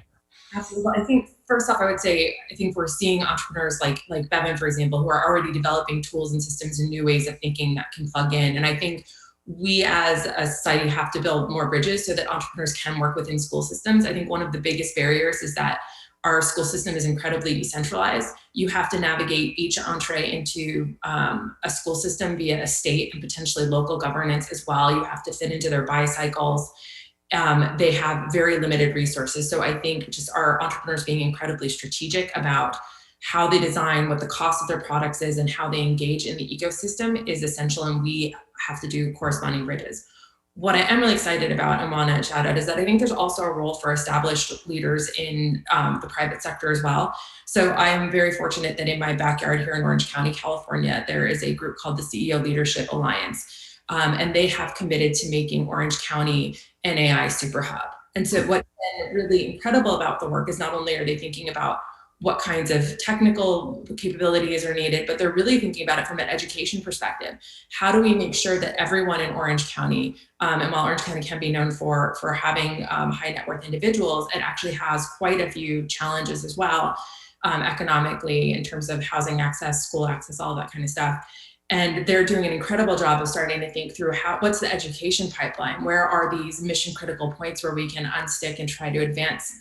Absolutely. I think first off, I would say, I think we're seeing entrepreneurs like Bevan, for example, who are already developing tools and systems and new ways of thinking that can plug in. And I think we as a society have to build more bridges so that entrepreneurs can work within school systems. I think one of the biggest barriers is that our school system is incredibly decentralized. You have to navigate each entree into a school system via a state and potentially local governance as well. You have to fit into their buy cycles. They have very limited resources. So I think just our entrepreneurs being incredibly strategic about how they design, what the cost of their products is, and how they engage in the ecosystem is essential, and we have to do corresponding bridges. What I am really excited about and want to shout out is that I think there's also a role for established leaders in the private sector as well. So I am very fortunate that in my backyard here in Orange County, California, there is a group called the CEO Leadership Alliance, and they have committed to making Orange County an AI super hub. And so what's been really incredible about the work is not only are they thinking about what kinds of technical capabilities are needed, but they're really thinking about it from an education perspective. How do we make sure that everyone in Orange County, and while Orange County can be known for having high net worth individuals, it actually has quite a few challenges as well, economically, in terms of housing access, school access, all that kind of stuff. And they're doing an incredible job of starting to think through what's the education pipeline? Where are these mission critical points where we can unstick and try to advance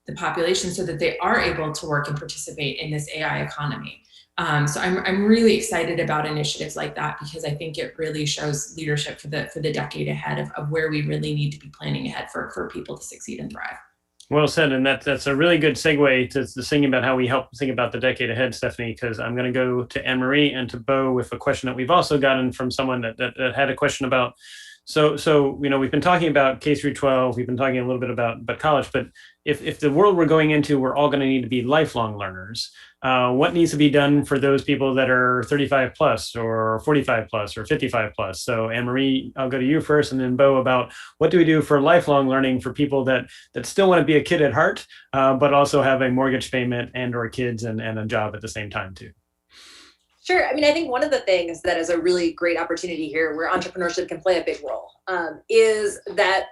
the population so that they are able to work and participate in this AI economy. So I'm really excited about initiatives like that, because I think it really shows leadership for the decade ahead of where we really need to be planning ahead for people to succeed and thrive. Well said, and that's a really good segue to thinking about how we help think about the decade ahead, Stephanie, because I'm going to go to Anne-Marie and to Bo with a question that we've also gotten from someone that had a question about, so we've been talking about K through 12, we've been talking a little bit about college, but if the world we're going into, we're all going to need to be lifelong learners, what needs to be done for those people that are 35 plus or 45 plus or 55 plus? So Anne-Marie, I'll go to you first, and then Bo, about what do we do for lifelong learning for people that still want to be a kid at heart, but also have a mortgage payment and or kids and a job at the same time too? Sure. I mean, I think one of the things that is a really great opportunity here where entrepreneurship can play a big role is that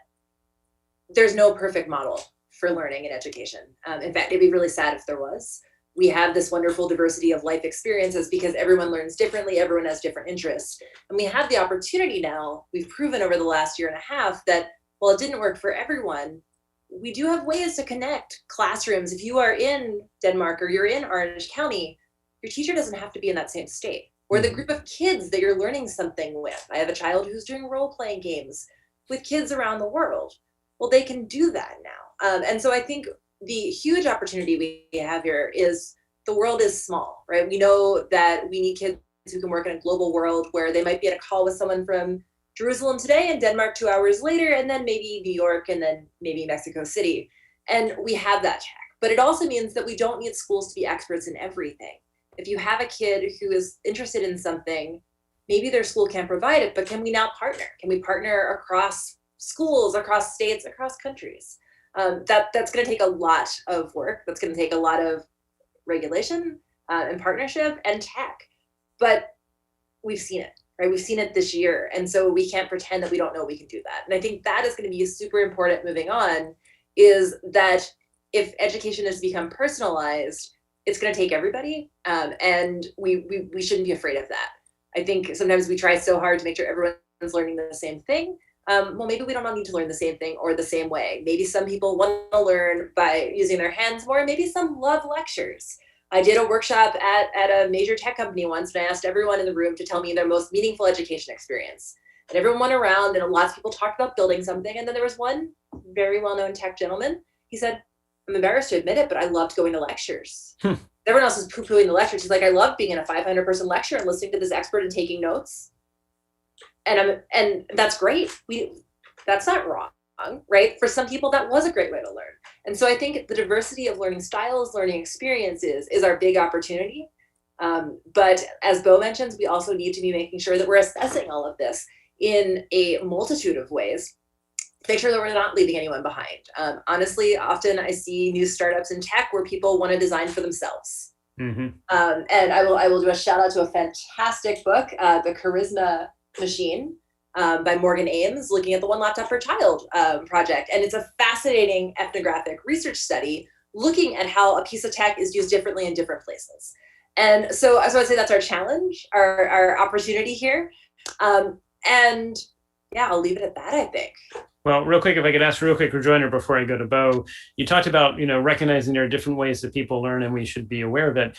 there's no perfect model for learning and education. In fact, it'd be really sad if there was. We have this wonderful diversity of life experiences because everyone learns differently, everyone has different interests. And we have the opportunity now, we've proven over the last year and a half that while it didn't work for everyone, we do have ways to connect classrooms. If you are in Denmark or you're in Orange County, your teacher doesn't have to be in that same state, or the group of kids that you're learning something with. I have a child who's doing role-playing games with kids around the world. Well, they can do that now. And so I think the huge opportunity we have here is the world is small, right? We know that we need kids who can work in a global world where they might be at a call with someone from Jerusalem today and Denmark 2 hours later, and then maybe New York, and then maybe Mexico City. And we have that tech. But it also means that we don't need schools to be experts in everything. If you have a kid who is interested in something, maybe their school can't provide it, but can we now partner? Can we partner across schools, across states, across countries? That's going to take a lot of work. That's going to take a lot of regulation and partnership and tech. But we've seen it, right? We've seen it this year. And so we can't pretend that we don't know we can do that. And I think that is going to be super important moving on, is that if education has become personalized, it's going to take everybody, and we shouldn't be afraid of that. I think sometimes we try so hard to make sure everyone's learning the same thing. Well, maybe we don't all need to learn the same thing or the same way. Maybe some people want to learn by using their hands more. Maybe some love lectures. I did a workshop at a major tech company once, and I asked everyone in the room to tell me their most meaningful education experience. And everyone went around, and lots of people talked about building something. And then there was one very well-known tech gentleman. He said, I'm embarrassed to admit it, but I loved going to lectures. Everyone else was poo-pooing the lectures. He's like, I love being in a 500-person lecture and listening to this expert and taking notes. And that's great. That's not wrong, right? For some people, that was a great way to learn. And so I think the diversity of learning styles, learning experiences is our big opportunity. But as Bo mentions, we also need to be making sure that we're assessing all of this in a multitude of ways, make sure that we're not leaving anyone behind. Honestly, often I see new startups in tech where people want to design for themselves. Mm-hmm. And I will do a shout out to a fantastic book, The Charisma Machine, by Morgan Ames, looking at the One Laptop Per Child project. And it's a fascinating ethnographic research study looking at how a piece of tech is used differently in different places. And so I'd say that's our challenge, our opportunity here. And yeah, I'll leave it at that, I think. Well, real quick, if I could ask a real quick rejoinder before I go to Bo, you talked about, recognizing there are different ways that people learn and we should be aware of it.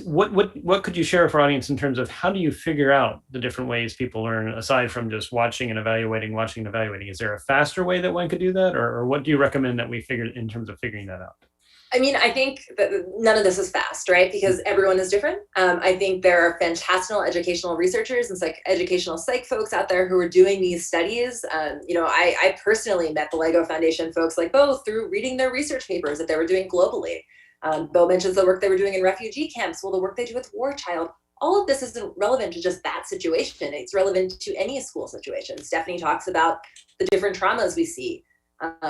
What could you share with our audience in terms of how do you figure out the different ways people learn aside from just watching and evaluating? Is there a faster way that one could do that, or what do you recommend that we figure in terms of figuring that out? I mean, I think that none of this is fast, right? Because everyone is different. I think there are fantastic educational researchers and educational psych folks out there who are doing these studies. I personally met the LEGO Foundation folks like Bo through reading their research papers that they were doing globally. Bo mentions the work they were doing in refugee camps. Well, the work they do with War Child. All of this isn't relevant to just that situation. It's relevant to any school situation. Stephanie talks about the different traumas we see.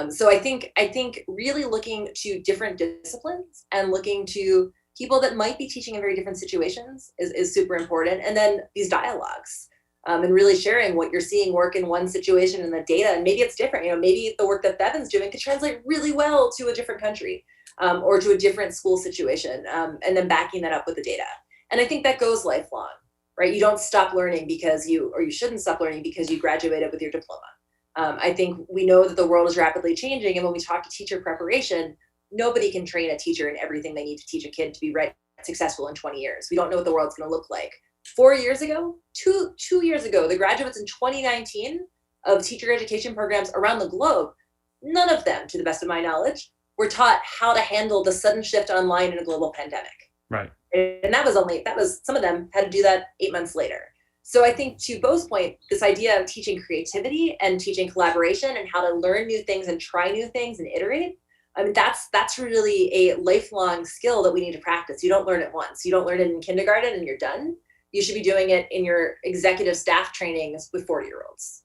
So I think really looking to different disciplines and looking to people that might be teaching in very different situations is super important. And then these dialogues and really sharing what you're seeing work in one situation and the data, and maybe it's different. Maybe the work that Bevan's doing could translate really well to a different country or to a different school situation, and then backing that up with the data. And I think that goes lifelong, right? You don't stop learning you shouldn't stop learning because you graduated with your diploma. I think we know that the world is rapidly changing, and when we talk to teacher preparation, nobody can train a teacher in everything they need to teach a kid to be successful in 20 years. We don't know what the world's going to look like. 4 years ago, two years ago, the graduates in 2019 of teacher education programs around the globe, none of them, to the best of my knowledge, were taught how to handle the sudden shift online in a global pandemic. Right. And that was some of them had to do that 8 months later. So I think to Bo's point, this idea of teaching creativity and teaching collaboration and how to learn new things and try new things and iterate, I mean, that's really a lifelong skill that we need to practice. You don't learn it once. You don't learn it in kindergarten and you're done. You should be doing it in your executive staff trainings with 40-year-olds.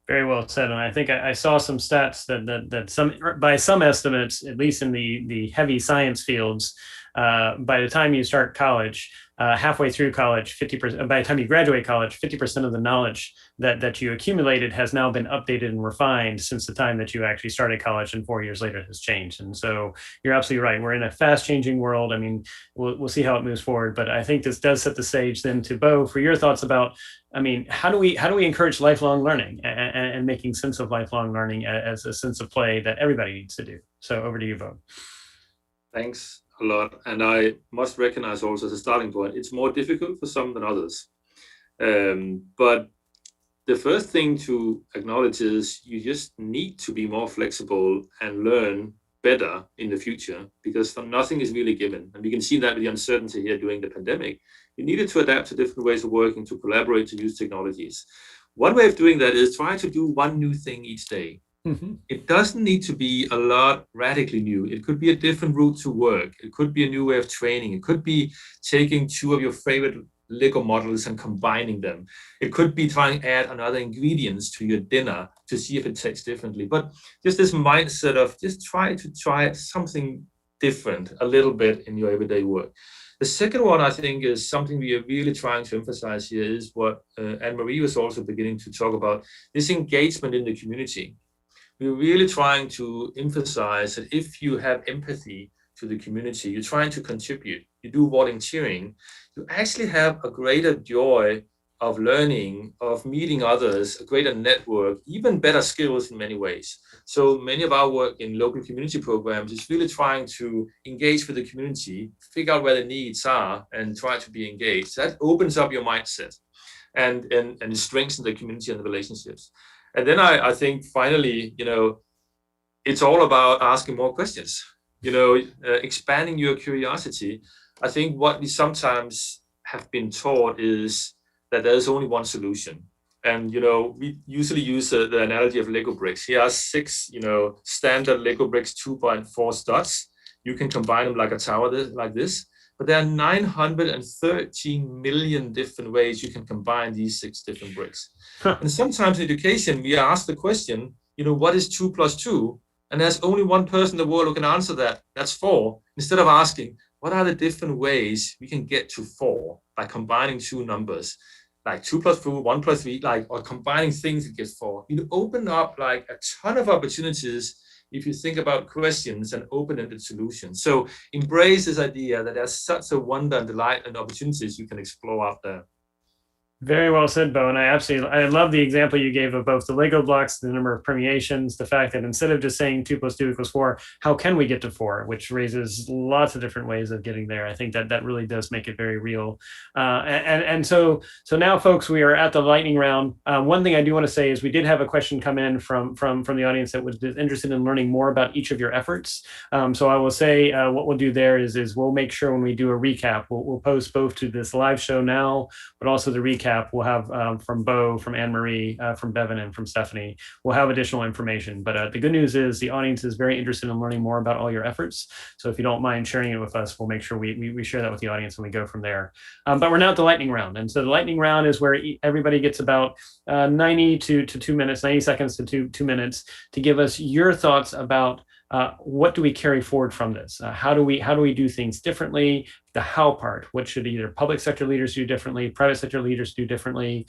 Very well said. And I think I saw some stats that by some estimates, at least in the heavy science fields, by the time you start college, halfway through college, 50%, by the time you graduate college, 50% of the knowledge that you accumulated has now been updated and refined since the time that you actually started college, and 4 years later has changed. And so you're absolutely right. We're in a fast changing world. I mean, we'll see how it moves forward, but I think this does set the stage then to Bo for your thoughts about, I mean, how do we encourage lifelong learning and making sense of lifelong learning as a sense of play that everybody needs to do? So over to you, Bo. Thanks a lot. And I must recognize also as a starting point, it's more difficult for some than others. But the first thing to acknowledge is you just need to be more flexible and learn better in the future, because nothing is really given. And we can see that with the uncertainty here during the pandemic. You needed to adapt to different ways of working, to collaborate, to use technologies. One way of doing that is try to do one new thing each day. Mm-hmm. It doesn't need to be a lot radically new. It could be a different route to work. It could be a new way of training. It could be taking two of your favorite Lego models and combining them. It could be trying to add another ingredients to your dinner to see if it tastes differently. But just this mindset of just try something different a little bit in your everyday work. The second one, I think, is something we are really trying to emphasize here is what Anne-Marie was also beginning to talk about, this engagement in the community. We're really trying to emphasize that if you have empathy to the community, you're trying to contribute, you do volunteering, you actually have a greater joy of learning, of meeting others, a greater network, even better skills in many ways. So many of our work in local community programs is really trying to engage with the community, figure out where the needs are, and try to be engaged. That opens up your mindset and strengthens the community and the relationships. And then I think finally, it's all about asking more questions, expanding your curiosity. I think what we sometimes have been taught is that there's only one solution. And, we usually use the analogy of Lego bricks. Here are 6, standard Lego bricks, 2.4 studs. You can combine them like a tower like this. But there are 913 million different ways you can combine these 6 different bricks. And sometimes in education, we are asked the question, what is 2 plus 2? And there's only one person in the world who can answer that. That's 4. Instead of asking, what are the different ways we can get to 4 by combining 2 numbers, like 2 plus 2, 1 plus 3, or combining things that get 4. You open up a ton of opportunities if you think about questions and open-ended solutions. So embrace this idea that there's such a wonder and delight and opportunities you can explore out there. Very well said, Bo. And I love the example you gave of both the Lego blocks, the number of permeations, the fact that instead of just saying 2 + 2 = 4, how can we get to 4, which raises lots of different ways of getting there. I think that really does make it very real. So now, folks, we are at the lightning round. One thing I do want to say is we did have a question come in from the audience that was interested in learning more about each of your efforts. So I will say what we'll do there is we'll make sure when we do a recap, we'll post both to this live show now, but also the recap we'll have from Bo, from Anne-Marie, from Bevan, and from Stephanie. We'll have additional information. But the good news is the audience is very interested in learning more about all your efforts. So if you don't mind sharing it with us, we'll make sure we share that with the audience and we go from there. But we're now at the lightning round. And so the lightning round is where everybody gets about 90 to 2 minutes, 90 seconds to 2 minutes to give us your thoughts about what do we carry forward from this? How do we do things differently? The how part, what should either public sector leaders do differently, private sector leaders do differently?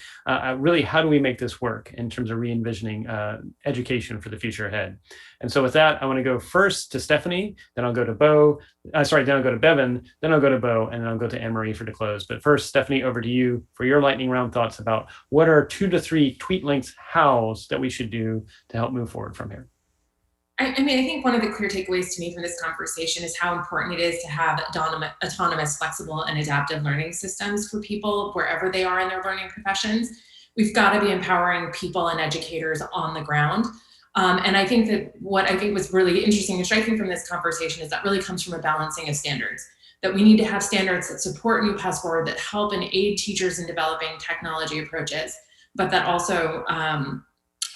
Really, how do we make this work in terms of re-envisioning education for the future ahead? And so with that, I want to go first to Stephanie, then I'll go to Bo, then I'll go to Bevan, then I'll go to Bo, and then I'll go to Anne-Marie to close. But first, Stephanie, over to you for your lightning round thoughts about what are 2 to 3 tweet length hows that we should do to help move forward from here. I think one of the clear takeaways to me from this conversation is how important it is to have autonomous, flexible, and adaptive learning systems for people wherever they are in their learning professions. We've got to be empowering people and educators on the ground. And I think that what I think was really interesting and striking from this conversation is that really comes from a balancing of standards, that we need to have standards that support New Paths Forward, that help and aid teachers in developing technology approaches, but that also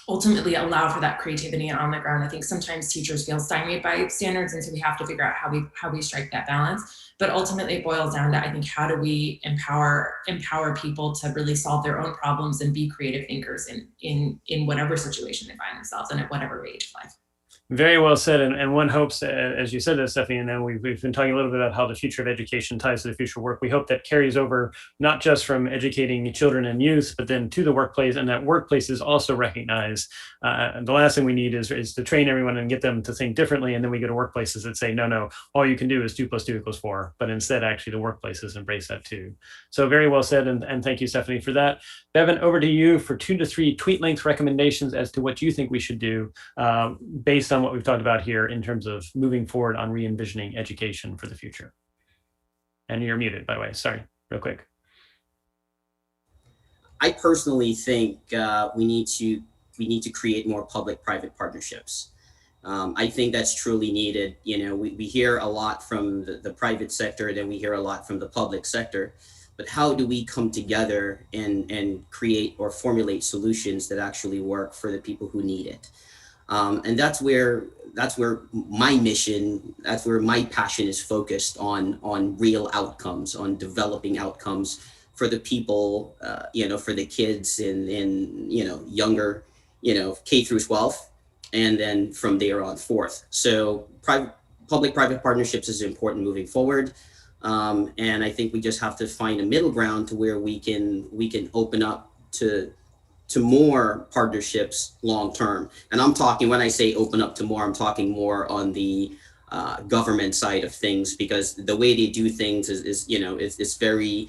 ultimately allow for that creativity on the ground. I think sometimes teachers feel stymied by standards, and so we have to figure out how we strike that balance. But ultimately it boils down to, I think, how do we empower people to really solve their own problems and be creative thinkers in whatever situation they find themselves in at whatever age of life. Very well said. And one hopes, as you said, Stephanie, and then we've been talking a little bit about how the future of education ties to the future work. We hope that carries over not just from educating children and youth, but then to the workplace, and that workplaces also recognize. And the last thing we need is to train everyone and get them to think differently. And then we go to workplaces that say, no, all you can do is 2 + 2 = 4. But instead, actually, the workplaces embrace that too. So very well said. And thank you, Stephanie, for that. Bevan, over to you for 2 to 3 tweet length recommendations as to what you think we should do based on what we've talked about here in terms of moving forward on re-envisioning education for the future. And you're muted, by the way. Sorry, real quick. I personally think we need to create more public-private partnerships. I think that's truly needed. We hear a lot from the private sector, then we hear a lot from the public sector. But how do we come together and create or formulate solutions that actually work for the people who need it? And that's where my mission, that's where my passion is focused on real outcomes, on developing outcomes for the people, for the kids in younger, K through 12, and then from there on forth. So public-private partnerships is important moving forward. And I think we just have to find a middle ground to where we can open up to more partnerships long term. And I'm talking, when I say open up to more, I'm talking more on the government side of things, because the way they do things is very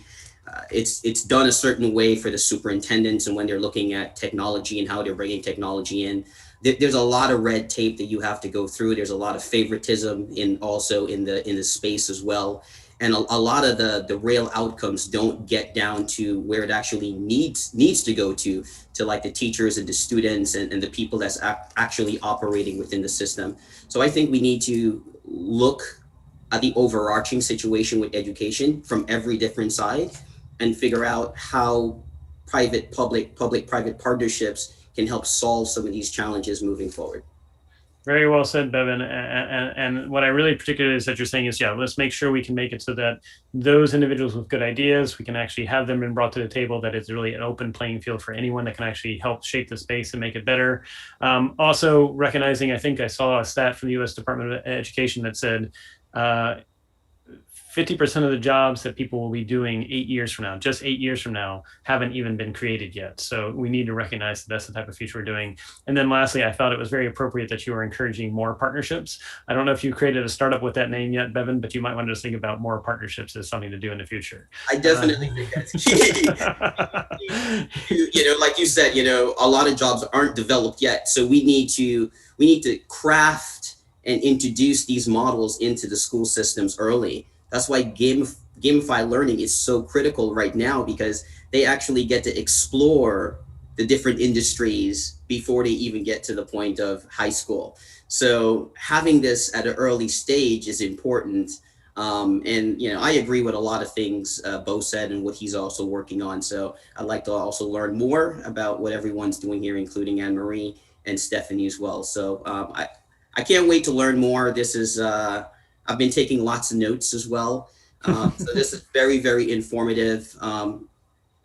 it's done a certain way for the superintendents, and when they're looking at technology and how they're bringing technology in, there's a lot of red tape that you have to go through. There's a lot of favoritism in the space as well. And a lot of the real outcomes don't get down to where it actually needs to go to like the teachers and the students and the people that's actually operating within the system. So I think we need to look at the overarching situation with education from every different side and figure out how public-private partnerships can help solve some of these challenges moving forward. Very well said, Bevan. And what I really particularly is that you're saying is, let's make sure we can make it so that those individuals with good ideas, we can actually have them brought to the table, that it's really an open playing field for anyone that can actually help shape the space and make it better. Also recognizing, I think I saw a stat from the U.S. Department of Education that said 50% of the jobs that people will be doing 8 years from now, just 8 years from now, haven't even been created yet. So we need to recognize that that's the type of future we're doing. And then lastly, I thought it was very appropriate that you were encouraging more partnerships. I don't know if you created a startup with that name yet, Bevan, but you might want to just think about more partnerships as something to do in the future. I definitely think that's key. Like you said, a lot of jobs aren't developed yet. So we need to craft and introduce these models into the school systems early. That's why gamify learning is so critical right now, because they actually get to explore the different industries before they even get to the point of high school. So having this at an early stage is important. And I agree with a lot of things Bo said and what he's also working on. So I'd like to also learn more about what everyone's doing here, including Anne-Marie and Stephanie as well. So I can't wait to learn more. This is I've been taking lots of notes as well. So this is very, very informative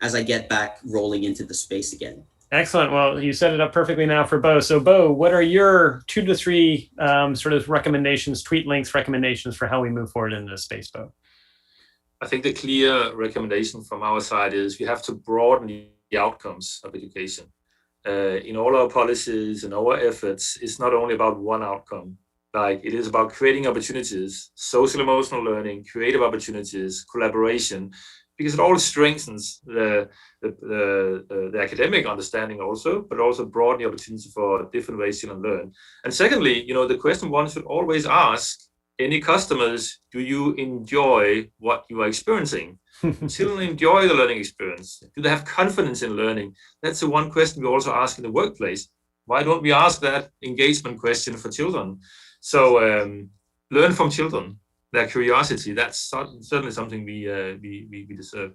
as I get back rolling into the space again. Excellent. Well, you set it up perfectly now for Bo. So Bo, what are your 2 to 3 sort of recommendations, tweet links recommendations for how we move forward into this space, Bo? I think the clear recommendation from our side is we have to broaden the outcomes of education. In all our policies and our efforts, it's not only about one outcome. Like, it is about creating opportunities, social emotional learning, creative opportunities, collaboration, because it all strengthens the academic understanding also, but also broaden the opportunity for different ways to learn. And secondly, the question one should always ask any customers: do you enjoy what you are experiencing? Children enjoy the learning experience. Do they have confidence in learning? That's the one question we also ask in the workplace. Why don't we ask that engagement question for children? So learn from children, their curiosity. That's certainly something we deserve.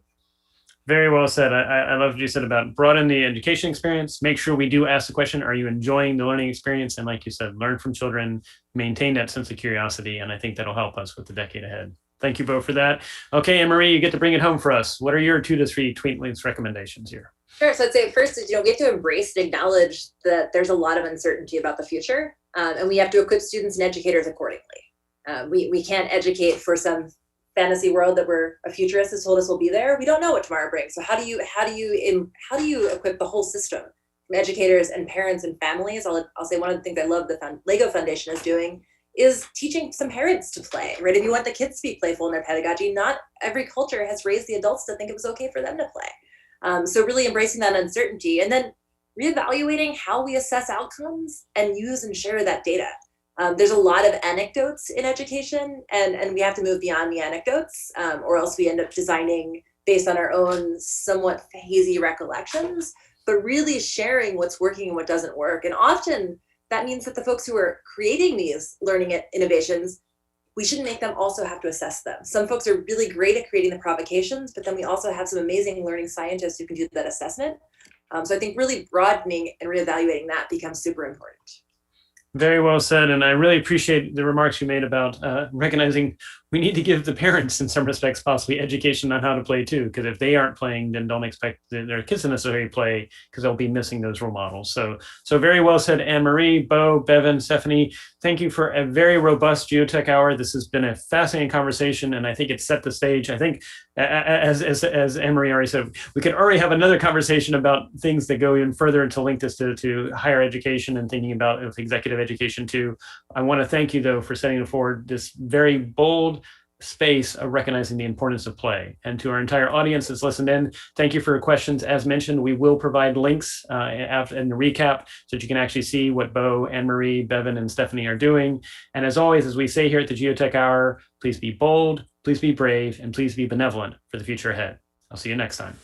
Very well said. I love what you said about broaden the education experience. Make sure we do ask the question, are you enjoying the learning experience? And like you said, learn from children, maintain that sense of curiosity. And I think that'll help us with the decade ahead. Thank you, Bo, for that. Okay, Anne-Marie, you get to bring it home for us. What are your 2 to 3 tweet links recommendations here? Sure. So I'd say first is, we have to embrace and acknowledge that there's a lot of uncertainty about the future, and we have to equip students and educators accordingly. We can't educate for some fantasy world that a futurist has told us will be there. We don't know what tomorrow brings. So how do you equip the whole system, from educators and parents and families? I'll say one of the things I love the Lego Foundation is doing is teaching some parents to play, right? If you want the kids to be playful in their pedagogy, not every culture has raised the adults to think it was okay for them to play. So really embracing that uncertainty, and then reevaluating how we assess outcomes and use and share that data. There's a lot of anecdotes in education, and we have to move beyond the anecdotes, or else we end up designing based on our own somewhat hazy recollections, but really sharing what's working and what doesn't work. And often that means that the folks who are creating these learning innovations, we shouldn't make them also have to assess them. Some folks are really great at creating the provocations, but then we also have some amazing learning scientists who can do that assessment. So I think really broadening and reevaluating that becomes super important. Very well said. And I really appreciate the remarks you made about recognizing we need to give the parents, in some respects, possibly education on how to play too. Because if they aren't playing, then don't expect their kids to necessarily play, because they'll be missing those role models. So very well said, Anne-Marie, Bo, Bevan, Stephanie. Thank you for a very robust GeoTech Hour. This has been a fascinating conversation, and I think it set the stage. I think, as Anne-Marie already said, we could already have another conversation about things that go even further to link this to higher education and thinking about executive education too. I want to thank you, though, for setting forward this very bold space of recognizing the importance of play. And to our entire audience that's listened in, thank you for your questions. As mentioned, we will provide links after in the recap so that you can actually see what Bo, Anne-Marie, Bevan, and Stephanie are doing. And as always, as we say here at the GeoTech Hour, please be bold, please be brave, and please be benevolent for the future ahead. I'll see you next time.